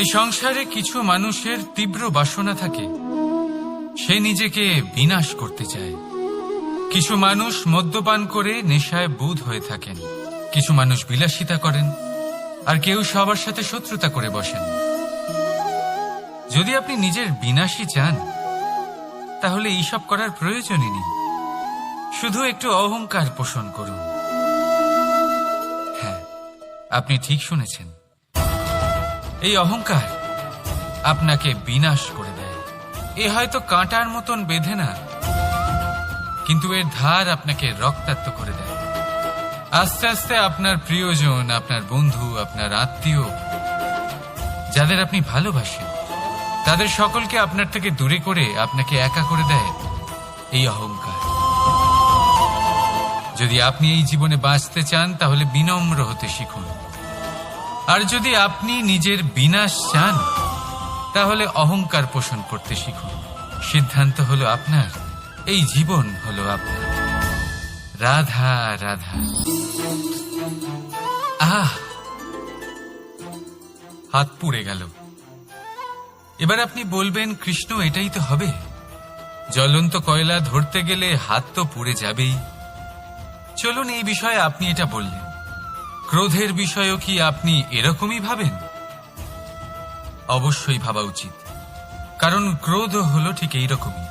এই সংসারে কিছু মানুষের তীব্র বাসনা থাকে, সে নিজেকে বিনাশ করতে চায়। কিছু মানুষ মদ্যপান করে নেশায় বুঁদ হয়ে থাকেন, কিছু মানুষ বিলাসিতা করেন, আর কেউ সবার সাথে শত্রুতা করে বসেন। যদি আপনি নিজের বিনাশই চান, তাহলে এইসব করার প্রয়োজনই নেই। শুধু একটু অহংকার পোষণ করুন। হ্যাঁ, আপনি ঠিক শুনেছেন, এই অহংকার আপনাকে বিনাশ করে দেয়। এ হয়তো কাঁটার মতন বেঁধে না, কিন্তু এর ধার আপনাকে রক্তাক্ত করে দেয়। আস্তে আস্তে আপনার প্রিয়জন, আপনার বন্ধু, আপনার আত্মীয়, যাদের আপনি ভালোবাসেন, তাদের সকলকে আপনার থেকে দূরে করে আপনাকে একা করে দেয় এই অহংকার। যদি আপনি এই জীবনে বাঁচতে চান, তাহলে বিনম্র হতে শিখুন। আর যদি আপনি নিজের বিনাশ চান, তাহলে অহংকার পোষণ করতে শিখুন। সিদ্ধান্ত হলো আপনার, এই জীবন হলো আপনার। রাধা রাধা। হাত পুড়ে গেল। এবার আপনি বলবেন, কৃষ্ণ, এটাই তো হবে। জ্বলন্ত কয়লা ধরতে গেলে হাত তো পুড়ে যাবেই। চলুন, এই বিষয়ে আপনি এটা বললেন, ক্রোধের বিষয়েও কি আপনি এরকমই ভাবেন? অবশ্যই ভাবা উচিত, কারণ ক্রোধ হলো ঠিক এইরকমই।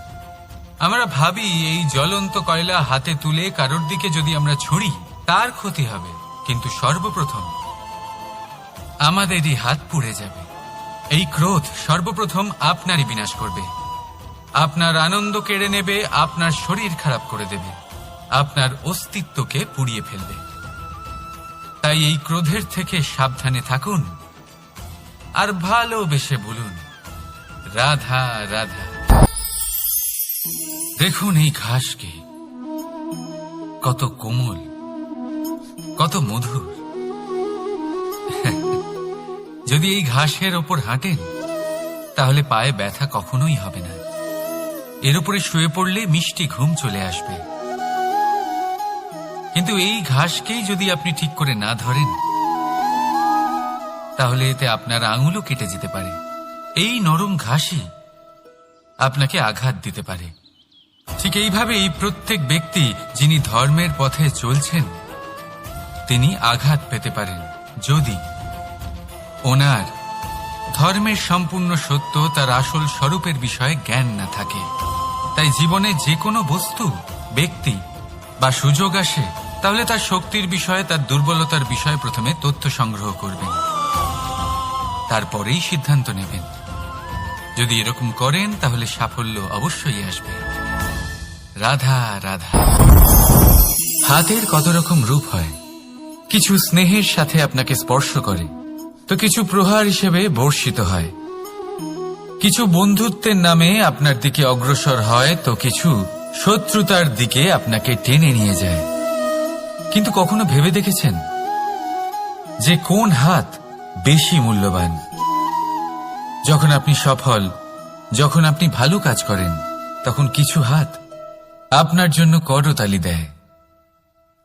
আমরা ভাবি এই জ্বলন্ত কয়লা হাতে তুলে কারোর দিকে যদি আমরা ছুঁড়ি, তার ক্ষতি হবে, কিন্তু সর্বপ্রথম আমাদেরই হাত পুড়ে যাবে। এই ক্রোধ সর্বপ্রথম আপনারই বিনাশ করবে, আপনার আনন্দ কেড়ে নেবে, আপনার শরীর খারাপ করে দেবে, আপনার অস্তিত্বকে পুড়িয়ে ফেলবে। তাই এই ক্রোধের থেকে সাবধানে থাকুন, আর ভালোবেসে বলুন, রাধা রাধা। দেখুন এই ঘাসকে, কত কোমল, কত মধুর। যদি এই ঘাসের ওপর হাঁটেন, তাহলে পায়ে ব্যথা কখনোই হবে না। এর উপরে শুয়ে পড়লে মিষ্টি ঘুম চলে আসবে। কিন্তু এই ঘাসকেই যদি আপনি ঠিক করে না ধরেন, তাহলে এতে আপনার আঙুলও কেটে যেতে পারে। এই নরম ঘাসই আপনাকে আঘাত দিতে পারে। ঠিক এইভাবেই প্রত্যেক ব্যক্তি যিনি ধর্মের পথে চলছেন, তিনি আঘাত পেতে পারেন, যদি ওনার ধর্মের সম্পূর্ণ সত্য, তার আসল স্বরূপের বিষয়ে জ্ঞান না থাকে। তাই জীবনে যে কোনো বস্তু, ব্যক্তি বা সুযোগ আসে, তাহলে তার শক্তির বিষয়ে, তার দুর্বলতার বিষয়ে প্রথমে তথ্য সংগ্রহ করবেন, তারপরেই সিদ্ধান্ত নেবেন। যদি এরকম করেন, তাহলে সাফল্য অবশ্যই আসবে। রাধা রাধা। হাতের কত রকম রূপ হয়। কিছু স্নেহের সাথে আপনাকে স্পর্শ করে, তো কিছু প্রহার হিসেবে বর্ষিত হয়। কিছু বন্ধুত্বের নামে আপনার দিকে অগ্রসর হয়, তো কিছু শত্রুতার দিকে আপনাকে টেনে নিয়ে যায়। কিন্তু কখনো ভেবে দেখেছেন যে কোন হাত বেশি মূল্যবান? যখন আপনি সফল, যখন আপনি ভালো কাজ করেন, তখন কিছু হাত আপনার জন্য করতালি দেয়,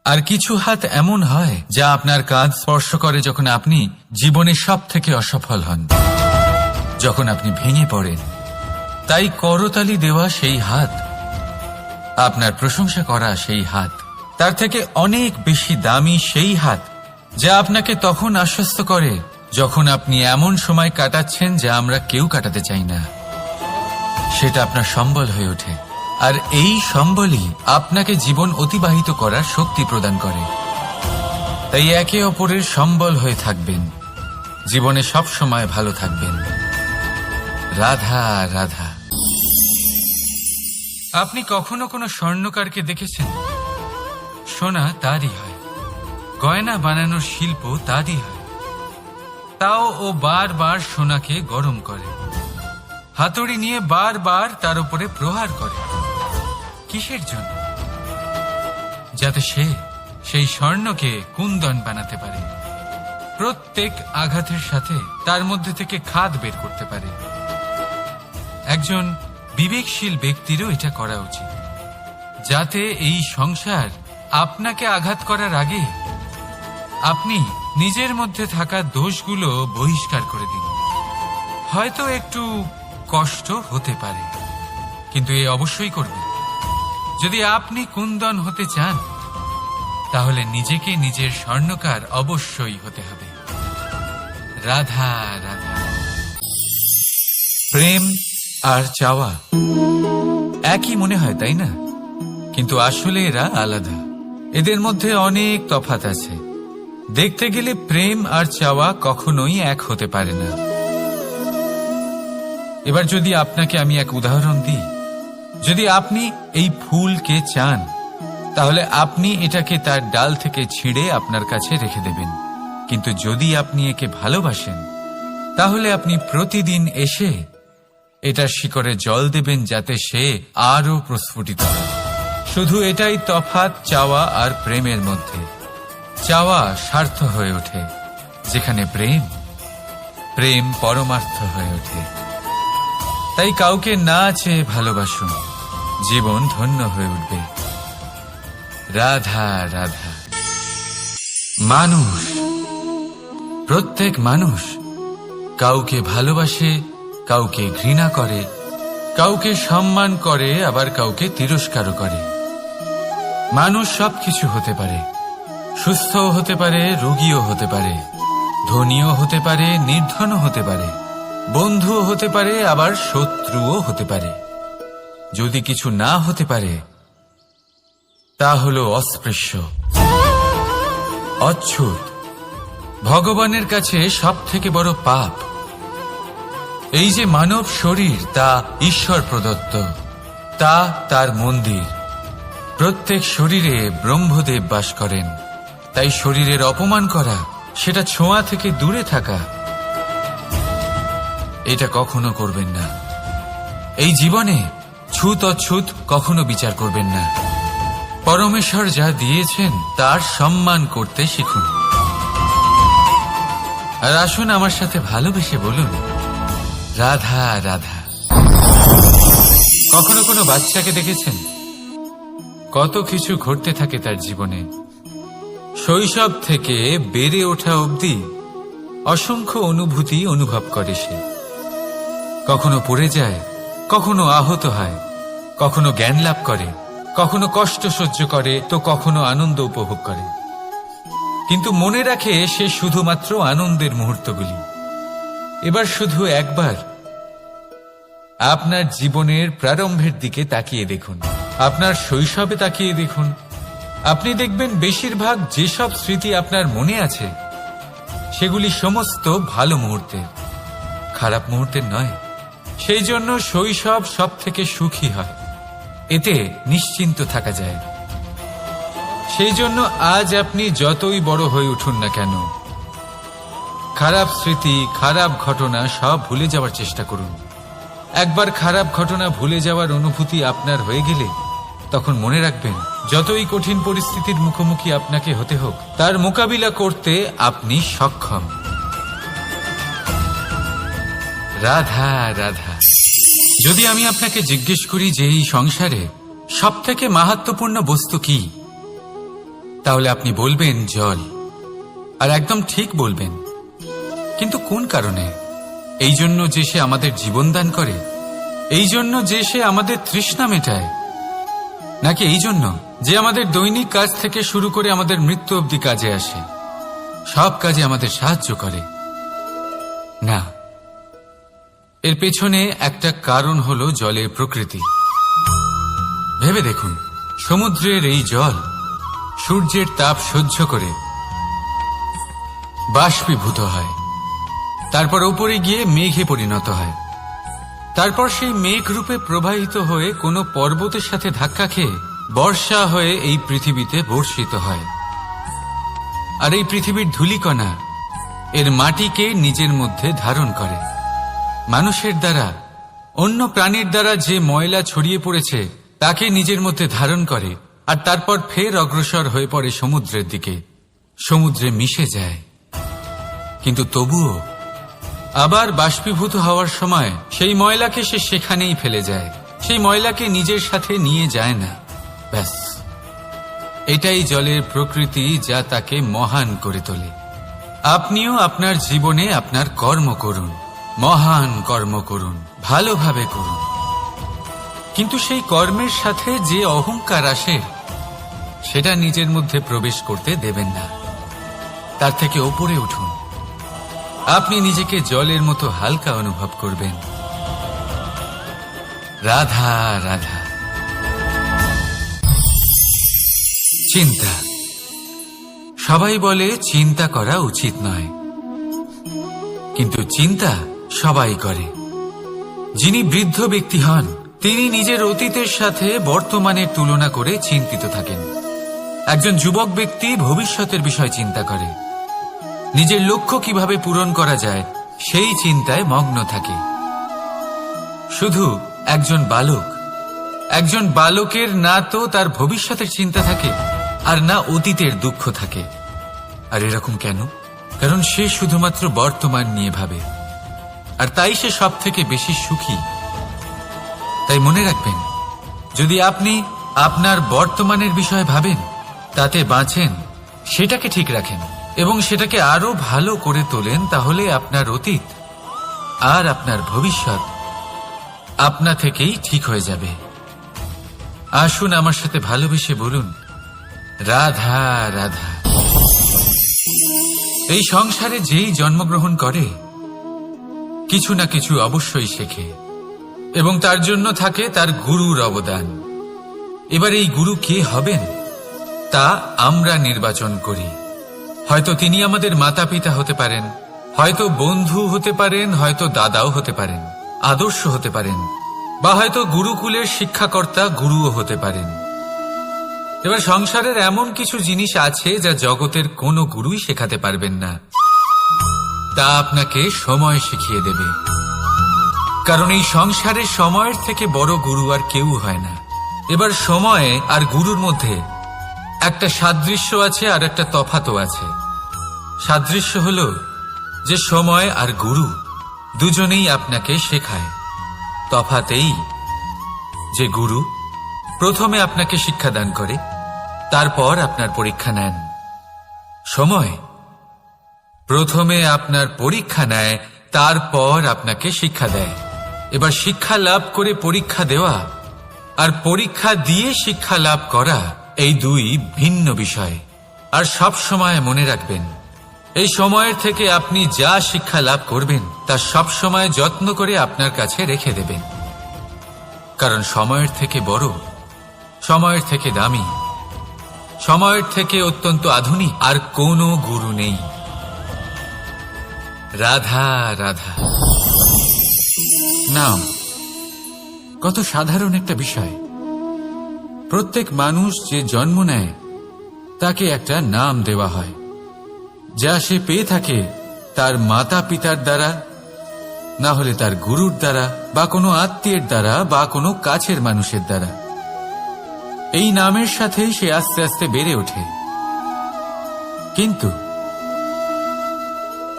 আর কিছু হাত এমন হয় যা আপনার কাঁধ স্পর্শ করে যখন আপনি জীবনে সব থেকে অসফল হন, যখন আপনি ভেঙে পড়েন। তাই করতালি দেওয়া সেই হাত, আপনার প্রশংসা করা সেই হাত, তার থেকে অনেক বেশি দামি সেই হাত যা আপনাকে তখন আশ্বস্ত করে যখন আপনি এমন সময় কাটাচ্ছেন যা আমরা কেউ কাটাতে চাই না। সেটা আপনার সম্বল হয়ে ওঠে, আর এই সম্বলই আপনাকে জীবন অতিবাহিত করার শক্তি প্রদান করে। তাই একে অপরের সম্বল হয়ে থাকবেন, জীবনে সব সময় ভালো থাকবেন। রাধা রাধা। আপনি কখনো কোনো স্বর্ণকারকে দেখেছেন? সোনা তারই হয়, গয়না বানানোর শিল্প তারই হয়। তাও ও বারবার সোনাকে গরম করে, হাতুড়ি নিয়ে বারবার তার উপরে প্রহার করে। কিসের জন্য? যাতে সে সেই স্বর্ণকে কুন্দন বানাতে পারে, প্রত্যেক আঘাতের সাথে তার মধ্যে থেকে খাদ বের করতে পারে। একজন বিবেকশীল ব্যক্তিরও এটা করা উচিত, যাতে এই সংসার আপনাকে আঘাত করার আগে আপনি নিজের মধ্যে থাকা দোষগুলো বহিষ্কার করে দিন। হয়তো একটু কষ্ট হতে পারে, কিন্তু এ অবশ্যই করবে। যদি আপনি কুন্দন হতে চান তাহলে নিজেকে নিজের স্বর্ণকার অবশ্যই হতে হবে। রাধা রাধা। প্রেম আর চাওয়া একই মনে হয়, তাই না? কিন্তু আসলে এরা আলাদা। এদের মধ্যে অনেক তফাৎ আছে। দেখতে গেলে প্রেম আর চাওয়া কখনোই এক হতে পারে না। এবার যদি আপনাকে আমি এক উদাহরণ দিই, যদি আপনি এই ফুলকে চান তাহলে আপনি এটাকে তার ডাল থেকে ছিঁড়ে আপনার কাছে রেখে দেবেন। কিন্তু যদি আপনি একে ভালোবাসেন তাহলে আপনি প্রতিদিন এসে এটার শিকড়ে জল দেবেন, যাতে সে আরো প্রস্ফুটিত হয়। শুধু এটাই তফাৎ চাওয়া আর প্রেমের মধ্যে। চাওয়া স্বার্থ হয়ে ওঠে, যেখানে প্রেম প্রেম পরমার্থ হয়ে ওঠে। তাই কাউকে না চেয়ে ভালোবাসুন, জীবন ধন্য হয়ে উঠবে। রাধা রাধা। মানুষ, প্রত্যেক মানুষ কাউকে ভালোবাসে, কাউকে ঘৃণা করে, কাউকে সম্মান করে, আবার কাউকে তিরস্কারও করে। মানুষ সবকিছু হতে পারে, সুস্থও হতে পারে, রোগীও হতে পারে, ধনীও হতে পারে, নির্ধনও হতে পারে, বন্ধুও হতে পারে, আবার শত্রুও হতে পারে। যদি কিছু না হতে পারে তা হলো অস্পৃশ্য, অচ্ছুত, ভগবানের কাছে সব থেকে বড় পাপ। এই যে মানব শরীর, তা ঈশ্বর প্রদত্ত, তা তার মন্দির। প্রত্যেক শরীরে ব্রহ্মদেব বাস করেন। তাই শরীরের অপমান করা, সেটা ছোঁয়া থেকে দূরে থাকা, এটা কখনো করবেন না। এই জীবনে ছুত অছুত কখনো বিচার করবেন না। পরমেশ্বর যা দিয়েছেন তার সম্মান করতে শিখুন। আর আসুন আমার সাথে ভালোবেসে বলুন, রাধা রাধা। কখনো কোনো বাচ্চাকে দেখেছেন? কত কিছু ঘটতে থাকে তার জীবনে। শৈশব থেকে বেড়ে ওঠা অবধি অসংখ্য অনুভূতি অনুভব করে সে। কখনো পড়ে যায়, কখনো আহত হয়, কখনো জ্ঞান লাভ করে, কখনো কষ্ট সহ্য করে, তো কখনো আনন্দ উপভোগ করে। কিন্তু মনে রাখে সে শুধুমাত্র আনন্দের মুহূর্তগুলি। এবার শুধু একবার আপনার জীবনের প্রারম্ভের দিকে তাকিয়ে দেখুন, আপনার শৈশবে তাকিয়ে দেখুন। আপনি দেখবেন বেশিরভাগ যেসব স্মৃতি আপনার মনে আছে সেগুলি সমস্ত ভালো মুহূর্তের, খারাপ মুহূর্তের নয়। সেই জন্য শৈশব সব থেকে সুখী হয়, এতে নিশ্চিন্ত থাকা যায়। সেই জন্য আজ আপনি যতই বড় হয়ে উঠুন না কেন, খারাপ স্মৃতি, খারাপ ঘটনা সব ভুলে যাওয়ার চেষ্টা করুন। একবার খারাপ ঘটনা ভুলে যাওয়ার অনুভূতি আপনার হয়ে গেলে তখন মনে রাখবেন, যতই কঠিন পরিস্থিতির মুখোমুখি আপনাকে হতে হোক, তার মোকাবিলা করতে আপনি সক্ষম। রাধা রাধা। যদি আমি আপনাকে জিজ্ঞেস করি যে এই সংসারে সবথেকে মাহাত্ম্যপূর্ণ বস্তু কি, তাহলে আপনি বলবেন জল। আর একদম ঠিক বলবেন। কিন্তু কোন কারণে? এই জন্য যে সে আমাদের জীবন দান করে? এই জন্য যে সে আমাদের তৃষ্ণা মেটায়? নাকি এই জন্য যে আমাদের দৈনিক কাজ থেকে শুরু করে আমাদের মৃত্যু অবধি কাজে আসে, সব কাজে আমাদের সাহায্য করে? না, এর পেছনে একটা কারণ হলো জলের প্রকৃতি। ভেবে দেখুন, সমুদ্রের এই জল সূর্যের তাপ সহ্য করে বাষ্পীভূত হয়, তারপর উপরে গিয়ে মেঘে পরিণত হয়, তারপর সেই মেঘ রূপে প্রবাহিত হয়ে কোনো পর্বতের সাথে ধাক্কা খেয়ে বর্ষা হয়ে এই পৃথিবীতে বর্ষিত হয়। আর এই পৃথিবীর ধূলিকণা এর মাটিকে নিজের মধ্যে ধারণ করে। মানুষের দ্বারা, অন্য প্রাণীর দ্বারা যে ময়লা ছড়িয়ে পড়েছে তাকে নিজের মধ্যে ধারণ করে, আর তারপর ফের অগ্রসর হয়ে পড়ে সমুদ্রের দিকে, সমুদ্রে মিশে যায়। কিন্তু তবুও আবার বাষ্পীভূত হওয়ার সময় সেই ময়লাকে সে সেখানেই ফেলে যায়, সেই ময়লাকে নিজের সাথে নিয়ে যায় না। ব্যাস, এটাই জলের প্রকৃতি, যা তাকে মহান করে তোলে। আপনিও আপনার জীবনে আপনার কর্ম করুন, মহান কর্ম করুন, ভালোভাবে করুন, কিন্তু সেই কর্মের সাথে যে অহংকার আসে সেটা নিজের মধ্যে প্রবেশ করতে দেবেন না। তার থেকে ওপরে উঠুন। আপনি নিজেকে জলের মতো হালকা অনুভব করবেন। রাধা রাধা। চিন্তা। সবাই বলে চিন্তা করা উচিত নয়, কিন্তু চিন্তা সবাই করে। যিনি বৃদ্ধ ব্যক্তি হন তিনি নিজের অতীতের সাথে বর্তমানের তুলনা করে চিন্তিত থাকেন। একজন যুবক ব্যক্তি ভবিষ্যতের বিষয় চিন্তা করে, নিজের লক্ষ্য কিভাবে পূরণ করা যায় সেই চিন্তায় মগ্ন থাকে। শুধু একজন বালকের না তো তার ভবিষ্যতের চিন্তা থাকে আর না অতীতের দুঃখ থাকে। আর এরকম কেন? কারণ সে শুধুমাত্র বর্তমান নিয়ে ভাবে, আর তাই সে সব থেকে বেশি সুখী। তাই মনে রাখবেন, যদি আপনি আপনার বর্তমানের বিষয়ে ভাবেন, তাতে বাঁচেন, সেটাকে ঠিক রাখেন এবং সেটাকে আরো ভালো করে তোলেন, তাহলে আপনার অতীত আর আপনার ভবিষ্যৎ আপনা থেকেই ঠিক হয়ে যাবে। আসুন আমার সাথে ভালোবেসে বলুন, রাধা রাধা। এই সংসারে যেই জন্মগ্রহণ করে কিছু না কিছু অবশ্যই শেখে এবং তার জন্য থাকে তার গুরুর অবদান। এবার এই গুরু কে হবেন তা আমরা নির্বাচন করি। হয়তো তিনি আমাদের মাতা পিতা হতে পারেন, হয়তো বন্ধু হতে পারেন, হয়তো দাদাও হতে পারেন, আদর্শ হতে পারেন, বা হয়তো গুরুকুলের শিক্ষাকর্তা গুরুও হতে পারেন। এবার সংসারের এমন কিছু জিনিস আছে যা জগতের কোনো গুরুই শেখাতে পারবেন না, তা আপনাকে সময় শিখিয়ে দেবে। কারণ এই সংসারে সময়ের থেকে বড় গুরু আর কেউ হয় না। এবার সময় আর গুরুর মধ্যে একটা সাদৃশ্য আছে আর একটা তফাতও আছে। সাদৃশ্য হলো যে সময় আর গুরু দুজনেই আপনাকে শেখায়। তফাতেই যে গুরু প্রথমে আপনাকে শিক্ষাদান করে, তারপর আপনার পরীক্ষা নেন। সময় প্রথমে আপনার পরীক্ষা নেয়, তারপর আপনাকে শিক্ষা দেয়। এবার শিক্ষা লাভ করে পরীক্ষা দেওয়া আর পরীক্ষা দিয়ে শিক্ষা লাভ করা এই দুই ভিন্ন বিষয়। আর সব সময় মনে রাখবেন, এই সময়ের থেকে আপনি যা শিক্ষা লাভ করবেন তা সব সময় যত্ন করে আপনার কাছে রেখে দেবেন। কারণ সময়ের থেকে বড়, সময়ের থেকে দামি, সময়ের থেকে অত্যন্ত আধুনিক আর কোনো গুরু নেই। রাধা রাধা। নাম কত সাধারণ একটা বিষয়। প্রত্যেক মানুষ যে জন্ম নেয় তাকে একটা নাম দেওয়া হয়, যা সে পেয়ে থাকে তার মাতা পিতার দ্বারা, না হলে তার গুরুর দ্বারা, বা কোনো আত্মীয়ের দ্বারা, বা কোনো কাছের মানুষের দ্বারা। এই নামের সাথেই সে আস্তে আস্তে বেড়ে ওঠে। কিন্তু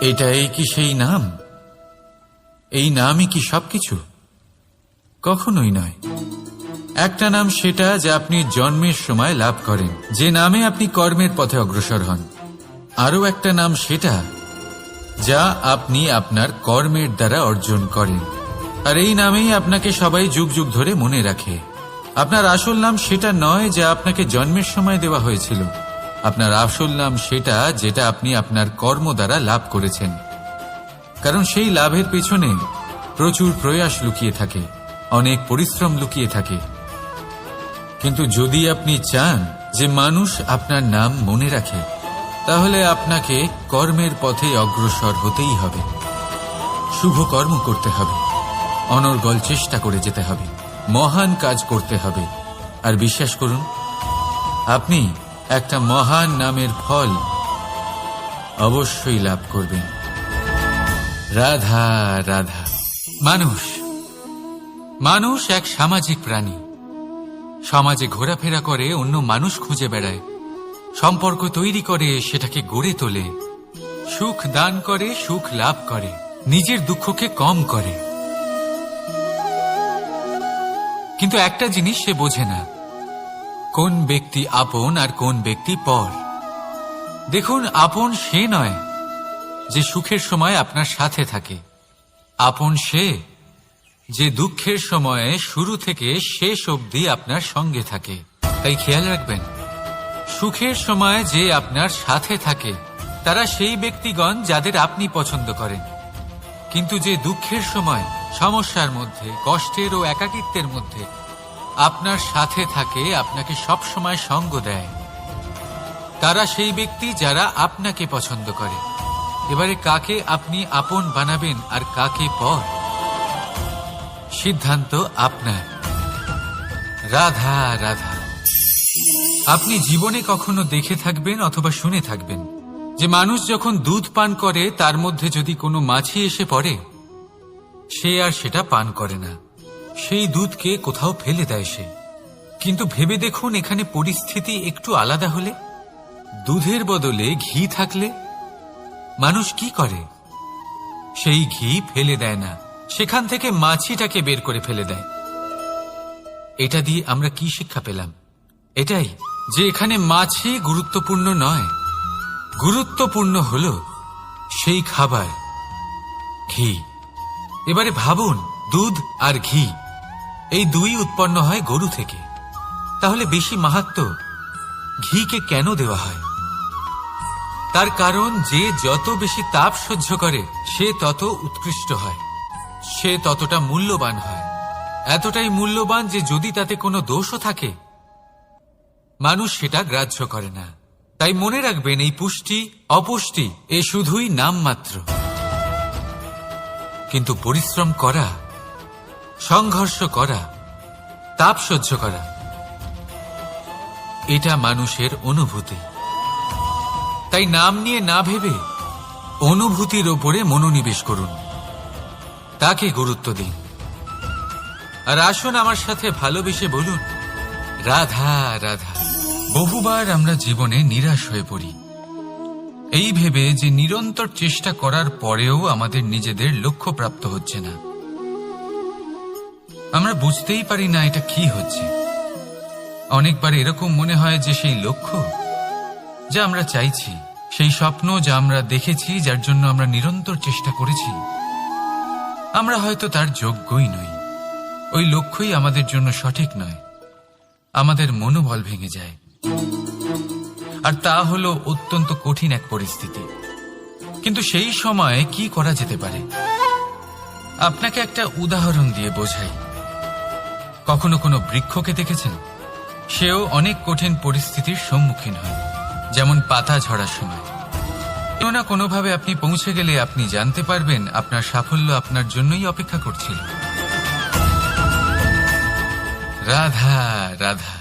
এটাই কি সেই নাম? এই নামই কি সবকিছু? কখনোই নয়। একটা নাম সেটা যা আপনি জন্মের সময় লাভ করেন, যে নামে আপনি কর্মের পথে অগ্রসর হন। আরও একটা নাম সেটা যা আপনি আপনার কর্মের দ্বারা অর্জন করেন, আর এই নামেই আপনাকে সবাই যুগ যুগ ধরে মনে রাখে। আপনার আসল নাম সেটা নয় যা আপনাকে জন্মের সময় দেওয়া হয়েছিল। আপনার আসল নাম সেটা যেটা আপনি আপনার কর্ম দ্বারা লাভ করেছেন। কারণ সেই লাভের পেছনে প্রচুর প্রয়াস লুকিয়ে থাকে, অনেক পরিশ্রম লুকিয়ে থাকে। কিন্তু যদি আপনি চান যে মানুষ আপনার নাম মনে রাখে, তাহলে আপনাকে কর্মের পথে অগ্রসর হতেই হবে। শুভ কর্ম করতে হবে, অনর্গল চেষ্টা করে যেতে হবে, মহান কাজ করতে হবে। আর বিশ্বাস করুন, আপনি একটা মহান নামের ফল অবশ্যই লাভ করবেন। রাধা রাধা। মানুষ এক সামাজিক প্রাণী। সমাজে ঘোরাফেরা করে, অন্য মানুষ খুঁজে বেড়ায়, সম্পর্ক তৈরি করে, সেটাকে গড়ে তোলে, সুখ দান করে, সুখ লাভ করে, নিজের দুঃখকে কম করে। কিন্তু একটা জিনিস সে বোঝে না, কোন ব্যক্তি আপন আর কোন ব্যক্তি পর। দেখুন, আপন সে নয় যে সুখের সময় আপনার সাথে থাকে। আপন সে যে দুঃখের সময়ে শুরু থেকে শেষ অবধি আপনার সঙ্গে থাকে। তাই খেয়াল রাখবেন, সুখের সময় যে আপনার সাথে থাকে তারা সেই ব্যক্তিগণ যাদের আপনি পছন্দ করেন, কিন্তু যে দুঃখের সময়, সমস্যার মধ্যে, কষ্টের ও একাকিত্বের মধ্যে আপনার সাথে থাকে, আপনাকে সব সময় সঙ্গ দেয়, তারা সেই ব্যক্তি যারা আপনাকে পছন্দ করে। এবারে কাকে আপনি আপন বানাবেন আর কাকে পর, সিদ্ধান্ত আপনার। রাধা রাধা। আপনি জীবনে কখনো দেখে থাকবেন অথবা শুনে থাকবেন যে মানুষ যখন দুধ পান করে তার মধ্যে যদি কোনো মাছি এসে পড়ে, সে আর সেটা পান করে না, সেই দুধকে কোথাও ফেলে দেয় সে। কিন্তু ভেবে দেখুন, এখানে পরিস্থিতি একটু আলাদা হলে, দুধের বদলে ঘি থাকলে মানুষ কি করে? সেই ঘি ফেলে দেয় না, সেখান থেকে মাছিটাকে বের করে ফেলে দেয়। এটা দিয়ে আমরা কি শিক্ষা পেলাম? এটাই যে এখানে মাছি গুরুত্বপূর্ণ নয়, গুরুত্বপূর্ণ হলো সেই খাবার, ঘি। এবারে ভাবুন, দুধ আর ঘি এই দুই উৎপন্ন হয় গরু থেকে, তাহলে বেশি মাহাত্ম্য ঘিকে কেন দেওয়া হয়? তার কারণ যে যত বেশি তাপ সহ্য করে সে তত উৎকৃষ্ট হয়, সে ততটা মূল্যবান হয়। এতটাই মূল্যবান যে যদি তাতে কোনো দোষও থাকে মানুষ সেটা গ্রাহ্য করে না। তাই মনে রাখবেন, এই পুষ্টি অপুষ্টি এ শুধুই নামমাত্র, কিন্তু পরিশ্রম করা, সংঘর্ষ করা, তাপ সহ্য করা, এটা মানুষের অনুভূতি। তাই নাম নিয়ে না ভেবে অনুভূতির ওপরে মনোনিবেশ করুন, তাকে গুরুত্ব দিন। আর আসুন আমার সাথে ভালোবেসে বলুন, রাধা রাধা। বহুবার আমরা জীবনে নিরাশ হয়ে পড়ি, এই ভেবে যে নিরন্তর চেষ্টা করার পরেও আমাদের নিজেদের লক্ষ্য প্রাপ্ত হচ্ছে না। আমরা বুঝতেই পারি না এটা কি হচ্ছে। অনেকবার এরকম মনে হয় যে সেই লক্ষ্য যা আমরা চাইছি, সেই স্বপ্ন যা আমরা দেখেছি, যার জন্য আমরা নিরন্তর চেষ্টা করেছি, আমরা হয়তো তার যোগ্যই নই। ওই লক্ষ্যই আমাদের জন্য সঠিক নয়। আমাদের মনোবল ভেঙে যায়, আর তা হলো অত্যন্ত কঠিন এক পরিস্থিতি। কিন্তু সেই সময় কি করা যেতে পারে? আপনাকে একটা উদাহরণ দিয়ে বোঝাই। কখনো কোনো বৃক্ষকে দেখেছেন? সেও অনেক কঠিন পরিস্থিতির সম্মুখীন হয়, যেমন পাতা ঝরার সময়। কোনো না কোনোভাবে আপনি পৌঁছে গেলে আপনি জানতে পারবেন আপনার সাফল্য আপনার জন্যই অপেক্ষা করছিল। রাধা রাধা।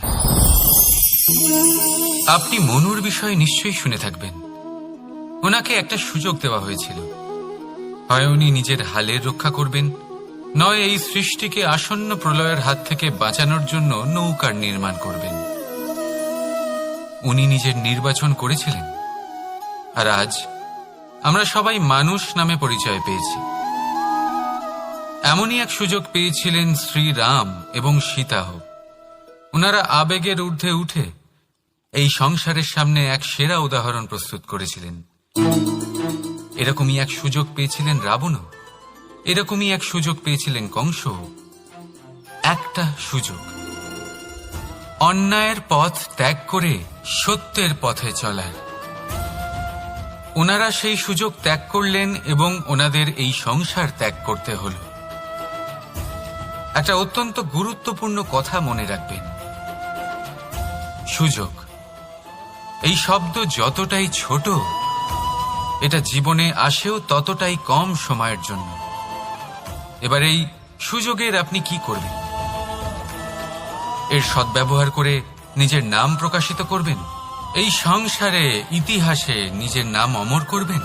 আপনি মনুর বিষয়ে নিশ্চয়ই শুনে থাকবেন। ওনাকে একটা সুযোগ দেওয়া হয়েছিল, হয় উনি নিজের হালের রক্ষা করবেন, নয় এই সৃষ্টিকে আসন্ন প্রলয়ের হাত থেকে বাঁচানোর জন্য নৌকার নির্মাণ করবেন। উনি নিজের নির্বাচন করেছিলেন, আর আজ আমরা সবাই মানুষ নামে পরিচয় পেয়েছি। এমনই এক সুযোগ পেয়েছিলেন শ্রীরাম এবং সীতাও। ওনারা আবেগের ঊর্ধ্বে উঠে এই সংসারের সামনে এক সেরা উদাহরণ প্রস্তুত করেছিলেন। এরকমই এক সুযোগ পেয়েছিলেন রাবণও, এরকমই এক সুযোগ পেয়েছিলেন কংস। একটা সুযোগ, অন্যায়ের পথ ত্যাগ করে সত্যের পথে চলার। ওনারা সেই সুযোগ ত্যাগ করলেন এবং ওনাদের এই সংসার ত্যাগ করতে হল। একটা অত্যন্ত গুরুত্বপূর্ণ কথা মনে রাখবেন, সুযোগ এই শব্দ যতটাই ছোট, এটা জীবনে আসেও ততটাই কম সময়ের জন্য। এবার এই সুযোগের আপনি কি করবেন? এর সদ্ব্যবহার করে নিজের নাম প্রকাশিত করবেন, এই সংসারে ইতিহাসে নিজের নাম অমর করবেন,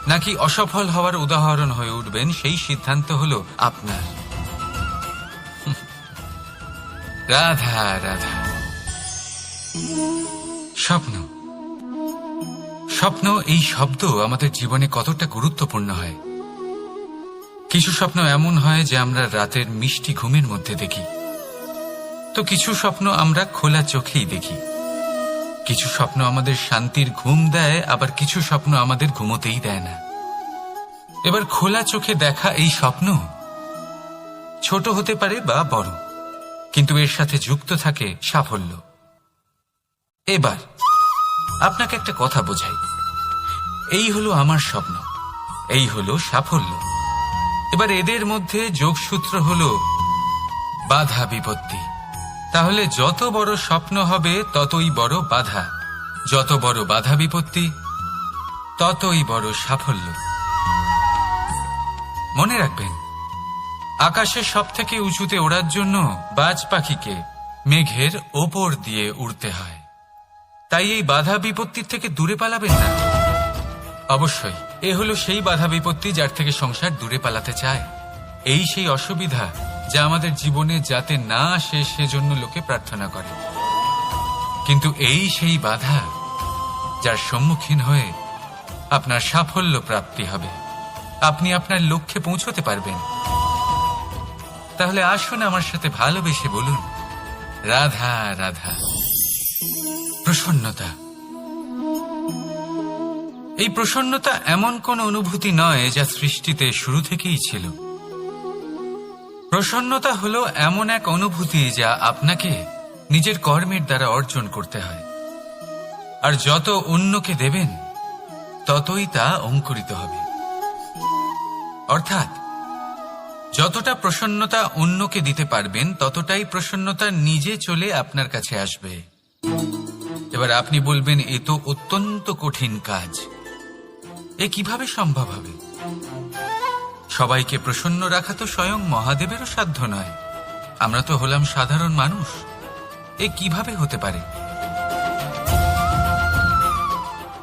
নাকি অসফল হওয়ার উদাহরণ হয়ে উঠবেন, সেই সিদ্ধান্ত হলো আপনার। রাধা রাধা। স্বপ্ন, স্বপ্ন এই শব্দ আমাদের জীবনে কতটা গুরুত্বপূর্ণ হয়। কিছু স্বপ্ন এমন হয় যে আমরা রাতের মিষ্টি ঘুমের মধ্যে দেখি, তো কিছু স্বপ্ন আমরা খোলা চোখেই দেখি। কিছু স্বপ্ন আমাদের শান্তির ঘুম দেয়, আবার কিছু স্বপ্ন আমাদের ঘুমোতেই দেয় না। এবার খোলা চোখে দেখা এই স্বপ্ন ছোট হতে পারে বা বড়, কিন্তু এর সাথে যুক্ত থাকে সাফল্য। এবার আপনাকে একটা কথা বোঝাই, এই হলো আমার স্বপ্ন, এই হলো সাফল্য। এবার এদের মধ্যে যোগসূত্র হলো বাধা বিপত্তি। তাহলে যত বড় স্বপ্ন হবে ততই বড় বাধা, যত বড় বাধা বিপত্তি ততই বড় সাফল্য। মনে রাখবেন, আকাশে সব থেকে উঁচুতে ওড়ার জন্য বাজ পাখিকে মেঘের ওপর দিয়ে উড়তে হয়। তাই এই বাধা বিপত্তির থেকে দূরে পালাবেন না। অবশ্যই এ হলো সেই বাধা বিপত্তি যার থেকে সংসার দূরে পালাতে চায়। এই সেই অসুবিধা যা আমাদের জীবনে যাতে না আসে সেজন্য লোকে প্রার্থনা করে। কিন্তু এই সেই বাধা যার সম্মুখীন হয়ে আপনার সাফল্য প্রাপ্তি হবে, আপনি আপনার লক্ষ্যে পৌঁছতে পারবেন। তাহলে আসুন আমার সাথে ভালোবেসে বলুন, রাধা রাধা। প্রসন্নতা। এই প্রসন্নতা এমন কোন অনুভূতি নয় যা সৃষ্টিতে শুরু থেকেই ছিল। প্রসন্নতা হলো এমন এক অনুভূতি যা আপনাকে নিজের কর্মের দ্বারা অর্জন করতে হয়। আর যত অন্যকে দেবেন ততই তা অঙ্কুরিত হবে। অর্থাৎ যতটা প্রসন্নতা অন্যকে দিতে পারবেন ততটাই প্রসন্নতা নিজে চলে আপনার কাছে আসবে। এবার আপনি বলবেন, এ তো অত্যন্ত কঠিন কাজ, এ কিভাবে সম্ভব হবে? সবাইকে প্রসন্ন রাখা তো স্বয়ং মহাদেবেরও সাধ্য নয়। আমরা তো হলাম সাধারণ মানুষ, এ কিভাবে হতে পারে?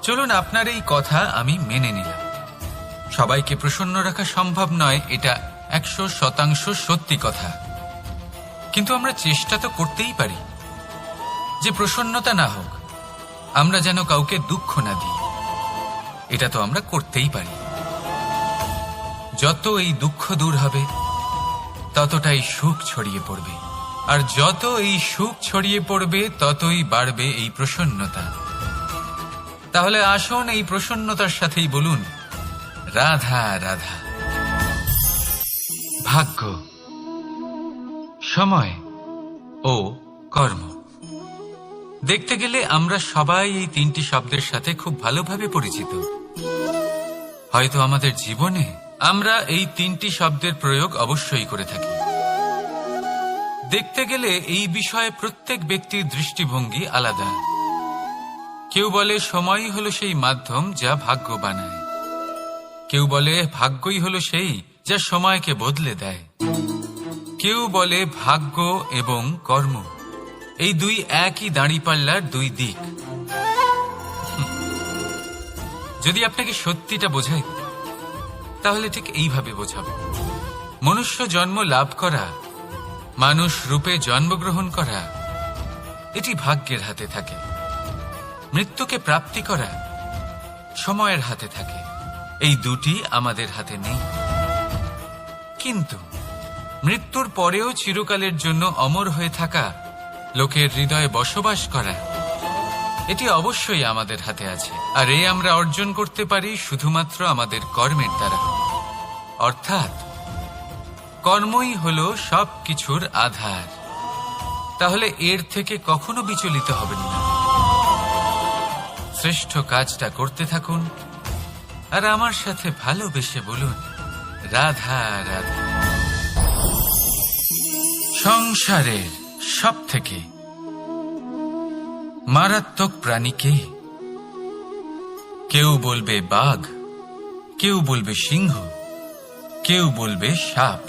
চলুন, আপনার এই কথা আমি মেনে নিলাম। সবাইকে প্রসন্ন রাখা সম্ভব নয়, এটা 100% সত্যি কথা। কিন্তু আমরা চেষ্টা তো করতেই পারি যে প্রসন্নতা না হোক, আমরা যেন কাউকে দুঃখ না দিই। এটা তো আমরা করতেই পারি। যত এই দুঃখ দূর হবে ততটাই সুখ ছড়িয়ে পড়বে, আর যত এই সুখ ছড়িয়ে পড়বে ততই বাড়বে এই প্রসন্নতা। তাহলে আসুন এই প্রসন্নতার সাথেই বলুন, রাধা রাধা। ভাগ্য, সময় ও কর্ম। দেখতে গেলে আমরা সবাই এই তিনটি শব্দের সাথে খুব ভালোভাবে পরিচিত। হয়তো আমাদের জীবনে আমরা এই তিনটি শব্দের প্রয়োগ অবশ্যই করে থাকি। দেখতে গেলে এই বিষয়ে প্রত্যেক ব্যক্তির দৃষ্টিভঙ্গি আলাদা। কেউ বলে সময়ই হলো সেই মাধ্যম যা ভাগ্য বানায়, কেউ বলে ভাগ্যই হলো সেই যা সময়কে বদলে দেয়, কেউ বলে ভাগ্য এবং কর্ম এই দুই একই দাঁড়িপাল্লার দুই দিক। যদি আপনাকে সত্যিটা বোঝাই তাহলে ঠিক এইভাবে বোঝাবো। মনুষ্য জন্ম লাভ করা, মানুষ রূপে জন্মগ্রহণ করা, এটি ভাগ্যের হাতে থাকে। মৃত্যুকে প্রাপ্তি করা সময়ের হাতে থাকে। এই দুটি আমাদের হাতে নেই। কিন্তু মৃত্যুর পরেও চিরকালের জন্য অমর হয়ে থাকা, লোকের হৃদয়ে বসবাস করা, এটি অবশ্যই আমাদের হাতে আছে। আর এই আমরা অর্জন করতে পারি শুধুমাত্র আমাদের কর্মের দ্বারা। অর্থাৎ কর্মই হলো সব কিছুর আধার। তাহলে এর থেকে কখনো বিচলিত হবেন না। শ্রেষ্ঠ কাজটা করতে থাকুন আর আমার সাথে ভালোবেসে বলুন, রাধা রাধা। সংসারের সব থেকে মারাত্মক প্রাণী কে? কেউ বলবে বাঘ, কেউ বলবে সিংহ, কেউ বলবে সাপ।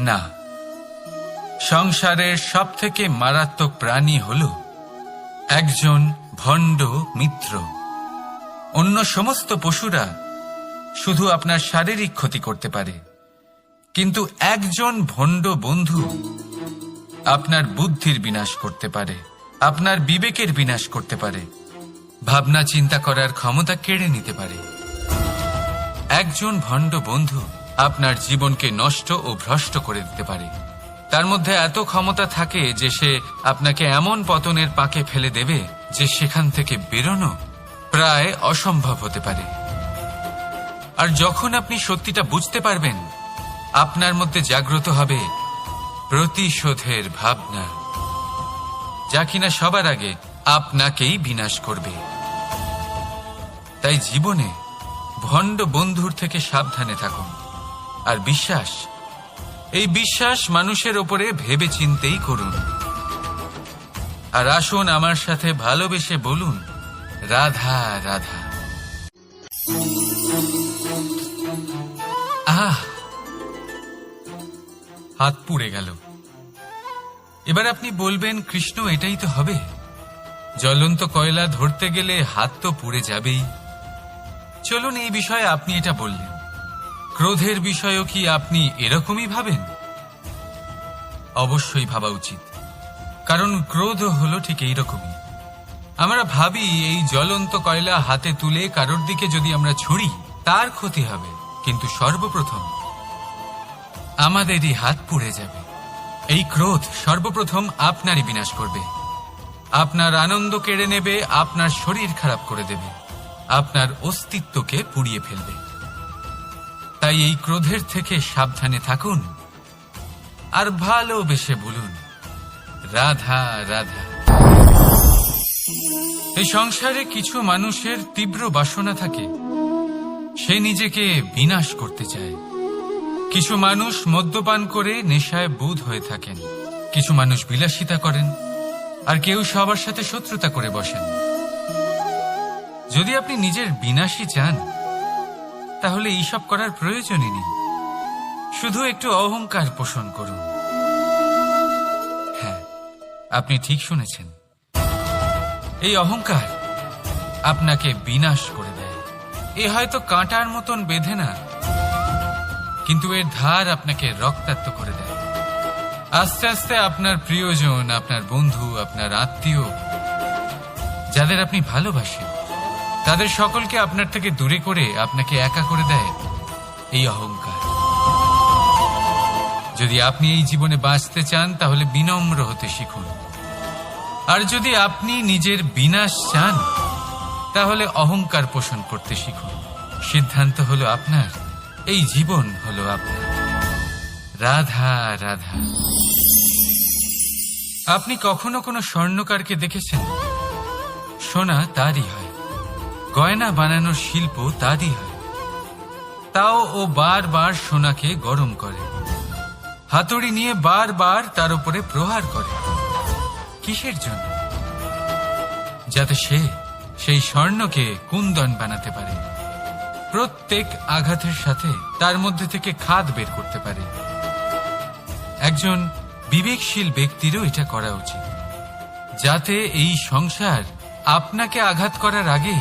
না, সংসারের সব থেকে মারাত্মক প্রাণী হল একজন ভণ্ড মিত্র। অন্য সমস্ত পশুরা শুধু আপনার শারীরিক ক্ষতি করতে পারে, কিন্তু একজন ভণ্ড বন্ধু আপনার বুদ্ধির বিনাশ করতে পারে, আপনার বিবেকের বিনাশ করতে পারে, ভাবনা চিন্তা করার ক্ষমতা কেড়ে নিতে পারে। একজন ভণ্ড বন্ধু আপনার জীবনকে নষ্ট ও ভ্রষ্ট করে দিতে পারে। তার মধ্যে এত ক্ষমতা থাকে যে সে আপনাকে এমন পতনের পাকে ফেলে দেবে যে সেখান থেকে বেরোনো প্রায় অসম্ভব হতে পারে। আর যখন আপনি সত্যিটা বুঝতে পারবেন, আপনার মধ্যে জাগ্রত হবে প্রতিশোধের ভাবনা, যা কিনা সবার আগে আপনাকেই বিনাশ করবে। তাই জীবনে ভণ্ড বন্ধুর থেকে সাবধানে থাকুন। আর বিশ্বাস, এই বিশ্বাস মানুষের ওপরে ভেবে চিন্তেই করুন। আর আসুন আমার সাথে ভালোবেসে বলুন, রাধা রাধা। আহ, হাত পুড়ে গেল। এবার আপনি বলবেন, কৃষ্ণ এটাই তো হবে, জ্বলন্ত কয়লা ধরতে গেলে হাত তো পুড়ে যাবেই। চলুন, এই বিষয়ে আপনি এটা বললেন, ক্রোধের বিষয়েও কি আপনি এরকমই ভাবেন? অবশ্যই ভাবা উচিত, কারণ ক্রোধ হলো ঠিক এইরকমই। আমরা ভাবি এই জ্বলন্ত কয়লা হাতে তুলে কারোর দিকে যদি আমরা ছুড়ি তার ক্ষতি হবে, কিন্তু সর্বপ্রথম আমাদেরই হাত পুড়ে যাবে। এই ক্রোধ সর্বপ্রথম আপনারই বিনাশ করবে, আপনার আনন্দ কেড়ে নেবে, আপনার শরীর খারাপ করে দেবে, আপনার অস্তিত্বকে পুড়িয়ে ফেলবে। তাই এই ক্রোধের থেকে সাবধানে থাকুন আর ভালোবেসে বলুন, রাধা রাধা। এই সংসারে কিছু মানুষের তীব্র বাসনা থাকে, সে নিজেকে বিনাশ করতে চায়। কিছু মানুষ মদ্যপান করে নেশায় বুঁদ হয়ে থাকেন, কিছু মানুষ বিলাসিতা করেন, আর কেউ সবার সাথে শত্রুতা করে বসেন। যদি আপনি নিজের বিনাশই চান, তাহলে এইসব করার প্রয়োজনই নেই। শুধু একটু অহংকার পোষণ করুন। হ্যাঁ, আপনি ঠিক শুনেছেন, এই অহংকার আপনাকে বিনাশ করে দেয়। এ হয়তো কাঁটার মতন বেঁধে না, কিন্তু এর ধার আপনাকে রক্তাক্ত করে দেয়। আস্তে আস্তে আপনার প্রিয়জন, আপনার বন্ধু, আপনার আত্মীয়, যাদের আপনি ভালোবাসেন, তাদের সকলকে আপনার থেকে দূরে করে আপনাকে একা করে দেয় এই অহংকার। যদি আপনি এই জীবনে বাঁচতে চান, তাহলে বিনম্র হতে শিখুন। আর যদি আপনি নিজের বিনাশ চান, তাহলে অহংকার পোষণ করতে শিখুন। সিদ্ধান্ত হলো আপনার, এই জীবন হলো আপনার। রাধা রাধা। আপনি কখনো কোনো স্বর্ণকারকে দেখেছেন? সোনা তারই হয়, গয়না বানানোর শিল্প তারই হয়। তাও ও বারবার সোনাকে গরম করে, হাতুড়ি নিয়ে বারবার তার উপরে প্রহার করে। কিসের জন্য? যাতে সে সেই স্বর্ণকে কুন্দন বানাতে পারে, প্রত্যেক আঘাতের সাথে তার মধ্যে থেকে খাদ বের করতে পারে। একজন বিবেকশীল ব্যক্তিরও এটা করা উচিত, যাতে এই সংসার আপনাকে আঘাত করার আগে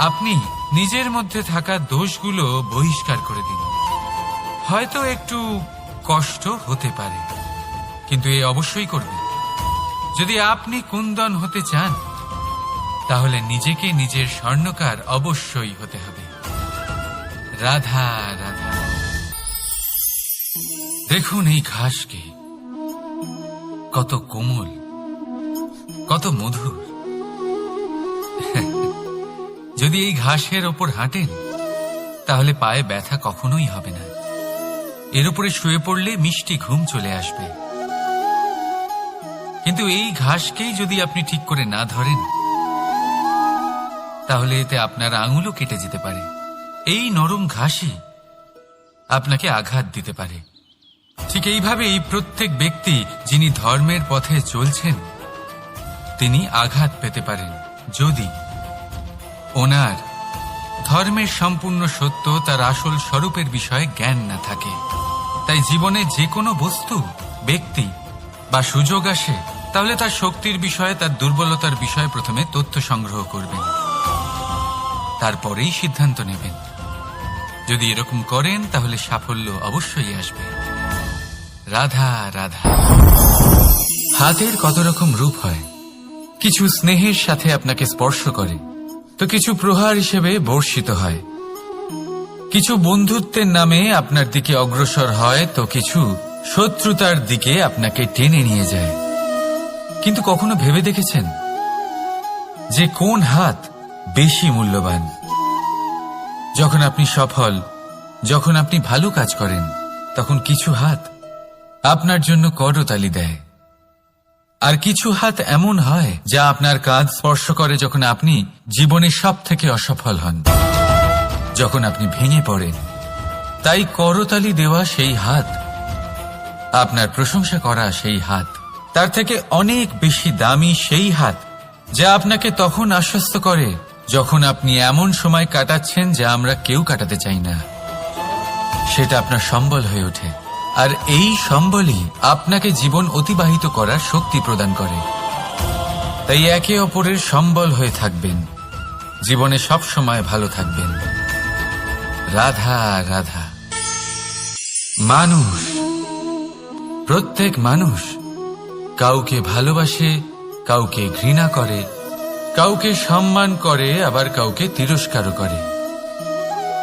আপনি নিজের মধ্যে থাকা দোষগুলো বহিষ্কার করে দিন। হয়তো একটু কষ্ট হতে পারে, কিন্তু এ অবশ্যই করবেন। যদি আপনি কুন্দন হতে চান, তাহলে নিজেকে নিজের স্বর্ণকার অবশ্যই হতে হবে। রাধা রাধা। দেখুন এই ঘাসকে, কত কোমল, কত মধুর। যদি এই ঘাসের ওপর হাঁটেন, তাহলে পায়ে ব্যথা কখনোই হবে না। এর উপরে শুয়ে পড়লে মিষ্টি ঘুম চলে আসবে। কিন্তু এই ঘাসকেই যদি আপনি ঠিক করে না ধরেন, তাহলে এতে আপনার আঙুলও কেটে যেতে পারে। এই নরম ঘাসই আপনাকে আঘাত দিতে পারে। ঠিক এইভাবেই প্রত্যেক ব্যক্তি যিনি ধর্মের পথে চলছেন, তিনি আঘাত পেতে পারেন, যদি ওনার ধর্মের সম্পূর্ণ সত্য, তার আসল স্বরূপের বিষয়ে জ্ঞান না থাকে। তাই জীবনে যে কোনো বস্তু, ব্যক্তি বা সুযোগ আসে, তাহলে তার শক্তির বিষয়ে, তার দুর্বলতার বিষয়ে প্রথমে তথ্য সংগ্রহ করবেন, তারপরেই সিদ্ধান্ত নেবেন। যদি এরকম করেন, তাহলে সাফল্য অবশ্যই আসবে। রাধা রাধা। হাতের কত রকম রূপ হয়। কিছু স্নেহের সাথে আপনাকে স্পর্শ করে, তো কিছু প্রহার হিসেবে বর্ষিত হয়। কিছু বন্ধুত্বের নামে আপনার দিকে অগ্রসর হয়, তো কিছু শত্রুতার দিকে আপনাকে টেনে নিয়ে যায়। কিন্তু কখনো ভেবে দেখেছেন যে কোন হাত বেশি মূল্যবান? যখন আপনি সফল, যখন আপনি ভালো কাজ করেন, তখন কিছু হাত আপনার জন্য করতালি দেয়। আর কিছু হাত এমন হয় যা আপনার কাঁধ স্পর্শ করে যখন আপনি জীবনে সব থেকে অসফল হন, যখন আপনি ভেঙে পড়েন। তাই করতালি দেওয়া সেই হাত, আপনার প্রশংসা করা সেই হাত, তার থেকে অনেক বেশি দামি সেই হাত যা আপনাকে তখন আশ্বস্ত করে যখন আপনি এমন সময় কাটাচ্ছেন যা আমরা কেউ কাটাতে চাই না। সেটা আপনার সম্বল হয়ে ওঠে, আর এই সম্বলই আপনাকে জীবন অতিবাহিত করার শক্তি প্রদান করে। তাই একে অপরের সম্বল হয়ে থাকবেন, জীবনে সব সময় ভালো থাকবেন। রাধা রাধা। মানুষ, প্রত্যেক মানুষ কাউকে ভালোবাসে, কাউকে ঘৃণা করে, কাউকে সম্মান করে, আবার কাউকে তিরস্কারও করে।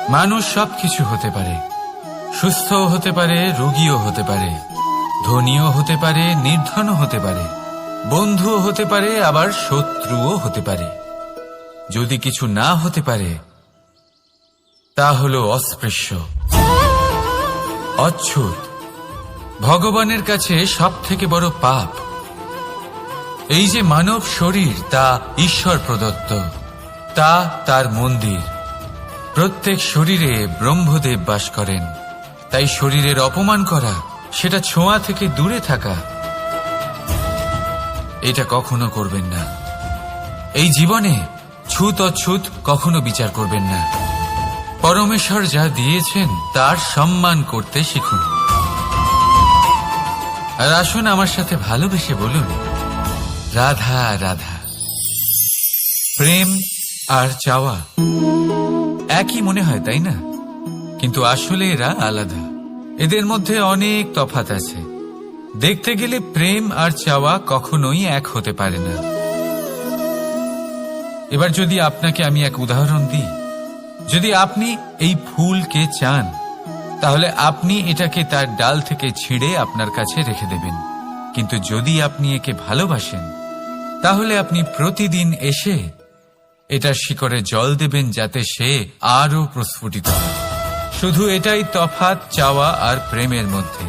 মানুষ সবকিছু হতে পারে, সুস্থও হতে পারে, রোগীও হতে পারে, ধনীও হতে পারে, নির্ধনও হতে পারে, বন্ধুও হতে পারে, আবার শত্রুও হতে পারে। যদি কিছু না হতে পারে তা হল অস্পৃশ্য, অচ্ছুত, ভগবানের কাছে সব থেকে বড় পাপ। এই যে মানব শরীর, তা ঈশ্বর প্রদত্ত, তা তার মন্দির। প্রত্যেক শরীরে ব্রহ্মদেব বাস করেন। তাই শরীরের অপমান করা, সেটা ছোঁয়া থেকে দূরে থাকা, এটা কখনো করবেন না। এই জীবনে ছুত অছুত কখনো বিচার করবেন না। পরমেশ্বর যা দিয়েছেন তার সম্মান করতে শিখুন। আর আসুন আমার সাথে ভালোবেসে বলুন, রাধা রাধা। প্রেম আর চাওয়া একই মনে হয়, তাই না? কিন্তু আসলে এরা আলাদা। এদের মধ্যে অনেক তফাৎ আছে। দেখতে গেলে প্রেম আর চাওয়া কখনোই এক হতে পারে না। এবার যদি আপনাকে আমি এক উদাহরণ দিই, যদি আপনি এই ফুলকে চান, তাহলে আপনি এটাকে তার ডাল থেকে ছিঁড়ে আপনার কাছে রেখে দেবেন। কিন্তু যদি আপনি একে ভালোবাসেন, তাহলে আপনি প্রতিদিন এসে এটার শিকড়ে জল দেবেন, যাতে সে আরো প্রস্ফুটিত হয়। শুধু এটাই তফাৎ চাওয়া আর প্রেমের মধ্যে।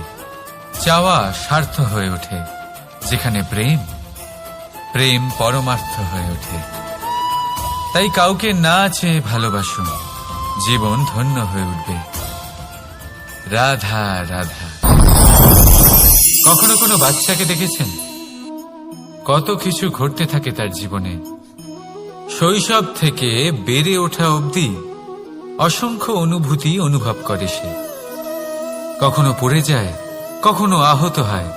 চাওয়া স্বার্থ হয়ে ওঠে, যেখানে প্রেম, প্রেম পরমার্থ হয়ে ওঠে। তাই কাউকে না চেয়ে ভালোবাসুন, জীবন ধন্য হয়ে উঠবে। রাধা রাধা। কখনো কোনো বাচ্চাকে দেখেছেন? কত কিছু ঘটতে থাকে তার জীবনে। শৈশব থেকে বেড়ে ওঠা অবধি অসংখ্য অনুভূতি অনুভব করে সে। কখনো পড়ে যায়, কখনো আহত হয়,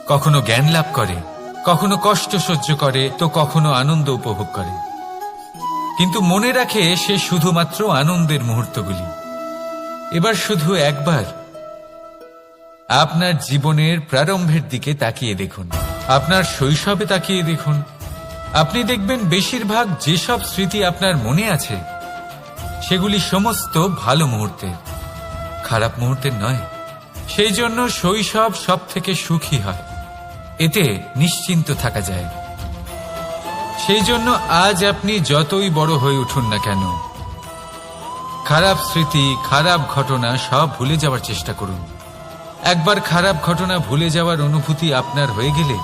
কখনো জ্ঞান লাভ করে, কখনো কষ্ট সহ্য করে, তো কখনো আনন্দ উপভোগ করে। কিন্তু মনে রাখে সে শুধুমাত্র আনন্দের মুহূর্তগুলি। এবার শুধু একবার আপনার জীবনের প্রারম্ভের দিকে তাকিয়ে দেখুন, আপনার শৈশবে তাকিয়ে দেখুন। আপনি দেখবেন বেশিরভাগ যেসব স্মৃতি আপনার মনে আছে, সেগুলি সমস্ত ভালো মুহূর্তের, খারাপ মুহূর্তের নয়। সেই জন্য শৈশব সব থেকে সুখী হয়, এতে নিশ্চিন্ত থাকা যায়। সেই জন্য আজ আপনি যতই বড় হয়ে উঠুন না কেন, খারাপ স্মৃতি, খারাপ ঘটনা সব ভুলে যাওয়ার চেষ্টা করুন। একবার খারাপ ঘটনা ভুলে যাওয়ার অনুভূতি আপনার হয়ে গেলে,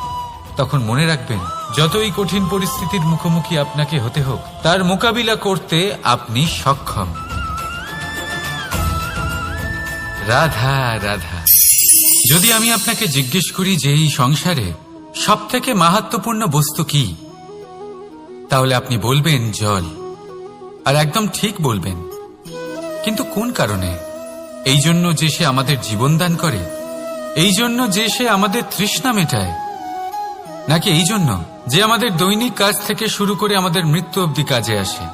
তখন মনে রাখবেন, যতই কঠিন পরিস্থিতির মুখোমুখি আপনাকে হতে হোক, তার মোকাবিলা করতে আপনি সক্ষম। রাধা রাধা। যদি আমি আপনাকে জিজ্ঞেস করি যে এই সংসারে সব থেকে মাহাত্ম্যপূর্ণ বস্তু কি, তাহলে আপনি বলবেন জল। আর একদম ঠিক বলবেন। কিন্তু কোন কারণে? এই জন্য যে সে আমাদের জীবন দান করে? এই জন্য যে সে আমাদের তৃষ্ণা মেটায়? নাকি এই জন্য যে আমাদের দৈনিক কাজ থেকে শুরু করে আমাদের মৃত্যু অবধি কাজে আসে,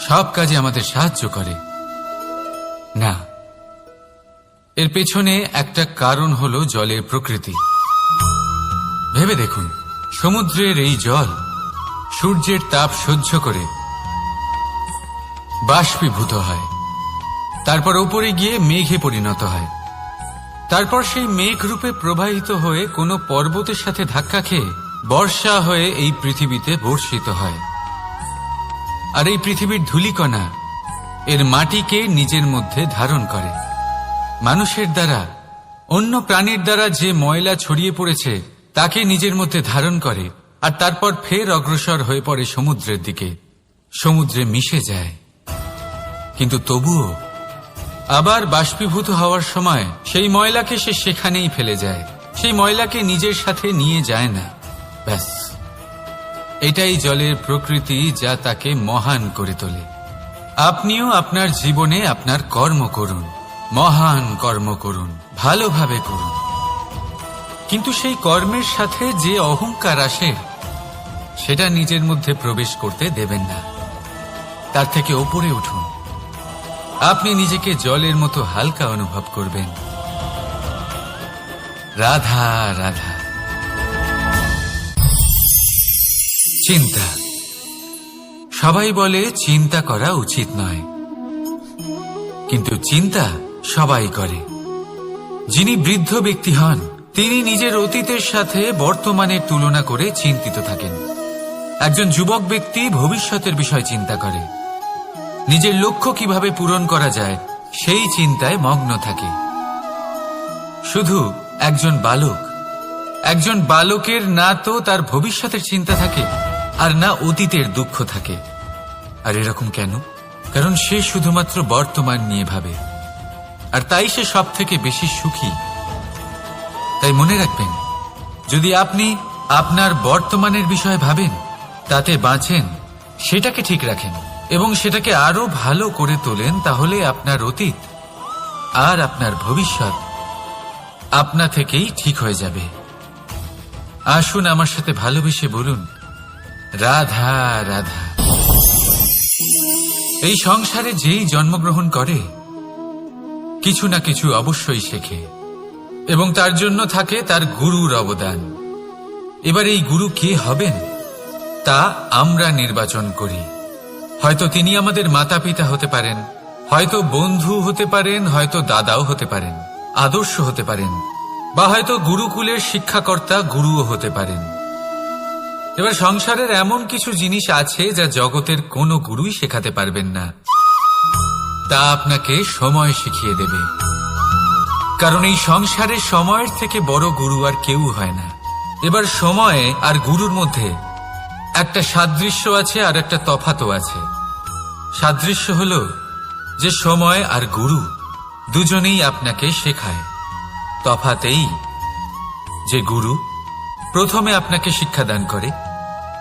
সব কাজে আমাদের সাহায্য করে? না, এর পেছনে একটা কারণ হলো জলের প্রকৃতি। ভেবে দেখুন, সমুদ্রের এই জল সূর্যের তাপ সহ্য করে বাষ্পীভূত হয়, তারপর উপরে গিয়ে মেঘে পরিণত হয়, তারপর সেই মেঘ রূপে প্রবাহিত হয়ে কোনো পর্বতের সাথে ধাক্কা খেয়ে বর্ষা হয়ে এই পৃথিবীতে বর্ষিত হয়। আর এই পৃথিবীর ধূলিকণা এর মাটিকে নিজের মধ্যে ধারণ করে। মানুষের দ্বারা, অন্য প্রাণীর দ্বারা যে ময়লা ছড়িয়ে পড়েছে তাকে নিজের মধ্যে ধারণ করে, আর তারপর ফের অগ্রসর হয়ে পড়ে সমুদ্রের দিকে, সমুদ্রে মিশে যায়। কিন্তু তবুও আবার বাষ্পীভূত হওয়ার সময় সেই ময়লাকে সে সেখানেই ফেলে যায়, সেই ময়লাকে নিজের সাথে নিয়ে যায় না। ব্যাস, এটাই জলের প্রকৃতি, যা তাকে মহান করে তোলে। আপনিও আপনার জীবনে আপনার কর্ম করুন, মহান কর্ম করুন, ভালোভাবে করুন, কিন্তু সেই কর্মের সাথে যে অহংকার আসে সেটা নিজের মধ্যে প্রবেশ করতে দেবেন না। তার থেকে ওপরে উঠুন। আপনি নিজেকে জলের মতো হালকা অনুভব করবেন। রাধা রাধা। চিন্তা। সবাই বলে চিন্তা করা উচিত নয়, কিন্তু চিন্তা সবাই করে। যিনি বৃদ্ধ ব্যক্তি হন তিনি নিজের অতীতের সাথে বর্তমানের তুলনা করে চিন্তিত থাকেন। একজন যুবক ব্যক্তি ভবিষ্যতের বিষয় চিন্তা করে, নিজের লক্ষ্য কিভাবে পূরণ করা যায় সেই চিন্তায় মগ্ন থাকে। শুধু একজন বালকের না তো তার ভবিষ্যতের চিন্তা থাকে আর না অতীতের দুঃখ থাকে। আর এরকম কেন? কারণ সে শুধুমাত্র বর্তমান নিয়ে ভাবে, আর তাই সে সব থেকে বেশি সুখী। তাই মনে রাখবেন, যদি আপনি আপনার বর্তমানের বিষয়ে ভাবেন, তাতে বাঁচেন, সেটাকে ঠিক রাখেন এবং সেটাকে আরো ভালো করে তোলেন, তাহলে আপনার অতীত আর আপনার ভবিষ্যৎ আপনা থেকেই ঠিক হয়ে যাবে। আসুন আমার সাথে ভালোবেসে বলুন, রাধা রাধা। এই সংসারে যেই জন্মগ্রহণ করে কিছু না কিছু অবশ্যই শেখে, এবং তার জন্য থাকে তার গুরুর অবদান। এবার এই গুরু কে হবেন তা আমরা নির্বাচন করি। হয়তো তিনি আমাদের মাতা পিতা হতে পারেন, হয়তো বন্ধু হতে পারেন, হয়তো দাদাও হতে পারেন, আদর্শ হতে পারেন, বা হয়তো গুরুকুলের শিক্ষাকর্তা গুরুও হতে পারেন। এবার সংসারের এমন কিছু জিনিস আছে যা জগতের কোনো গুরুই শেখাতে পারবেন না, তা আপনাকে সময় শিখিয়ে দেবে। কারণ এই সংসারে সময়ের থেকে বড় গুরু আর কেউ হয় না। এবার সময় আর গুরুর মধ্যে একটা সাদৃশ্য আছে আর একটা তফাতও আছে। সাদৃশ্য হলো যে সময় আর গুরু দুজনেই আপনাকে শেখায়। তফাতেই যে গুরু প্রথমে আপনাকে শিক্ষাদান করে,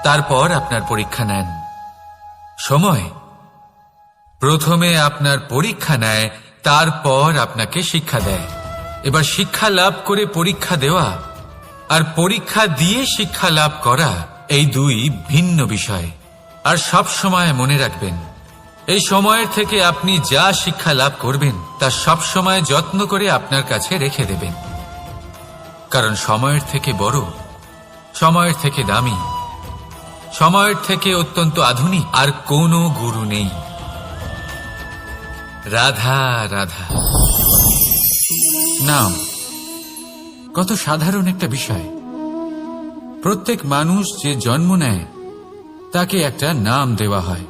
তারপর আপনার পরীক্ষা নেন। সময় প্রথমে আপনার পরীক্ষা নেয়, তারপর আপনাকে শিক্ষা দেয়। এবার শিক্ষা লাভ করে পরীক্ষা দেওয়া আর পরীক্ষা দিয়ে শিক্ষা লাভ করা এই দুই ভিন্ন বিষয়। আর সব সময় মনে রাখবেন, এই সময়ের থেকে আপনি যা শিক্ষা লাভ করবেন তা সব সময় যত্ন করে আপনার কাছে রেখে দেবেন। কারণ সময়ের থেকে বড়, সময়ের থেকে দামি, সময়ের থেকে অত্যন্ত আধুনিক আর কোনো গুরু নেই। রাধা রাধা। নাম কত সাধারণ একটা বিষয়। প্রত্যেক মানুষ যে জন্ম নেয় তাকে একটা নাম দেওয়া হয়,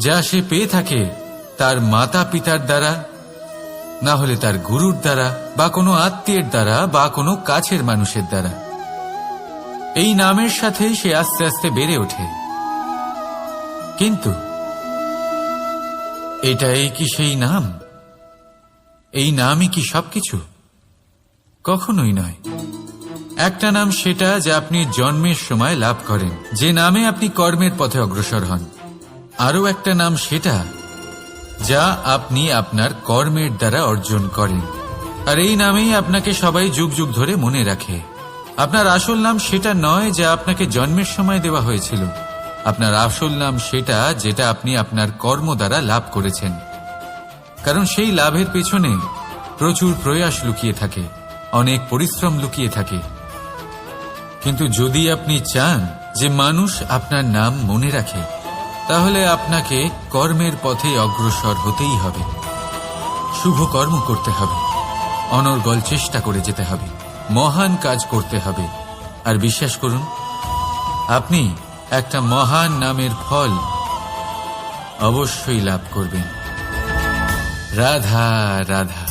যা সে পেয়ে থাকে তার মাতা পিতার দ্বারা, না হলে তার গুরুর দ্বারা, বা কোনো আত্মীয়ের দ্বারা, বা কোনো কাছের মানুষের দ্বারা। এই নামের সাথেই সে আস্তে আস্তে বেড়ে ওঠে। কিন্তু এটাই কি সেই নাম? এই নামই কি সবকিছু? কখনোই নয়। একটা নাম সেটা যা আপনি জন্মের সময় লাভ করেন, যে নামে আপনি কর্মের পথে অগ্রসর হন। আরও একটা নাম সেটা যা আপনি আপনার কর্মের দ্বারা অর্জন করেন, আর এই নামেই আপনাকে সবাই যুগ যুগ ধরে মনে রাখে। আপনার আসল নাম সেটা নয় যা আপনাকে জন্মের সময় দেওয়া হয়েছিল। আপনার আসল নাম সেটা যেটা আপনি আপনার কর্ম দ্বারা লাভ করেছেন। কারণ সেই লাভের পেছনে প্রচুর প্রয়াস লুকিয়ে থাকে, অনেক পরিশ্রম লুকিয়ে থাকে। কিন্তু যদি আপনি চান যে মানুষ আপনার নাম মনে রাখে, তাহলে আপনাকে কর্মের পথে অগ্রসর হতেই হবে। শুভ কর্ম করতে হবে, অনর্গল চেষ্টা করে যেতে হবে, মহান কাজ করতে হবে। আর বিশ্বাস করুন, আপনি একটা মহান নামের ফল অবশ্যই লাভ করবেন। রাধা রাধা।